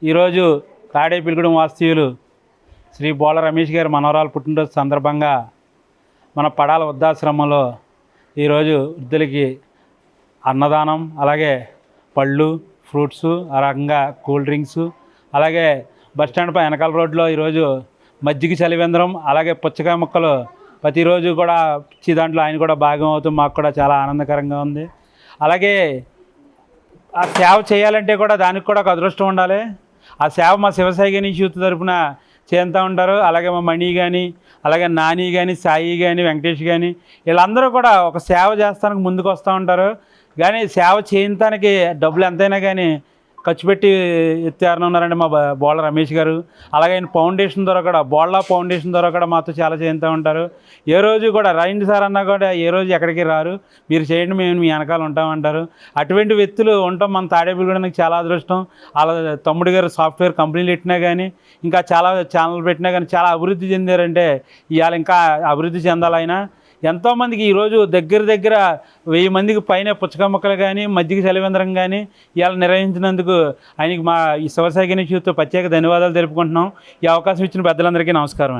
ఈరోజు తాడేపల్లిగూడెం వాస్తవ్యులు శ్రీ బోళ్ళ రమేష్ గారి మనవరాలు పుట్టినరోజు సందర్భంగా మన పడాల వృద్ధాశ్రమంలో ఈరోజు వృద్ధులకి అన్నదానం, అలాగే పళ్ళు, ఫ్రూట్స్, ఆ రకంగా కూల్ డ్రింక్స్, అలాగే బస్టాండ్ పై వెనకాల రోడ్లో ఈరోజు మజ్జిగ చలివేంద్రం, అలాగే పుచ్చకాయ ముక్కలు ప్రతిరోజు కూడా ఇచ్చి దాంట్లో ఆయన కూడా భాగం అవుతూ మాకు కూడా చాలా ఆనందకరంగా ఉంది. అలాగే ఆ సేవ చేయాలంటే కూడా దానికి కూడా ఒక అదృష్టం ఉండాలి. ఆ సేవ మా శివసాయి యూత్ తరపున చేస్తూ ఉంటారు. అలాగే మా మణి కానీ, అలాగే నాని కానీ, సాయి కానీ, వెంకటేష్ కానీ, వీళ్ళందరూ కూడా ఒక సేవ చేస్తానికి ముందుకు వస్తూ ఉంటారు. కానీ సేవ చేయటానికి డబ్బులు ఎంతైనా కానీ ఖర్చు పెట్టి ఎత్తారని ఉన్నారండి మా బోళ్ళ రమేష్ గారు. అలాగే ఆయన ఫౌండేషన్ ద్వారా కూడా, బోళ్ళ ఫౌండేషన్ ద్వారా కూడా మాతో చాలా చేస్తూ ఉంటారు. ఏ రోజు కూడా రైండి సార్ అన్నా కూడా ఏ రోజు ఎక్కడికి రారు, మీరు చేయండి మేము మీ వెనకాల ఉంటామంటారు. అటువంటి వ్యక్తులు ఉండటం మన తాడేపల్లిగూడెంకి చాలా అదృష్టం. వాళ్ళ తమ్ముడు గారు సాఫ్ట్వేర్ కంపెనీలు పెట్టినా కానీ, ఇంకా చాలా ఛానల్ పెట్టినా కానీ చాలా అభివృద్ధి చెందారంటే ఇవాళ ఇంకా అభివృద్ధి చెందాలైనా. ఎంతోమందికి ఈరోజు దగ్గర 1000 మందికి పైన పుచ్చకాయ మొక్కలు కానీ, మజ్జిగ చలివేంద్రం కానీ ఇవాళ నిర్వహించినందుకు ఆయనకి మా ఈ శివసాయి యూత్ ప్రత్యేక ధన్యవాదాలు తెలుపుకుంటున్నాం. ఈ అవకాశం ఇచ్చిన పెద్దలందరికీ నమస్కారం.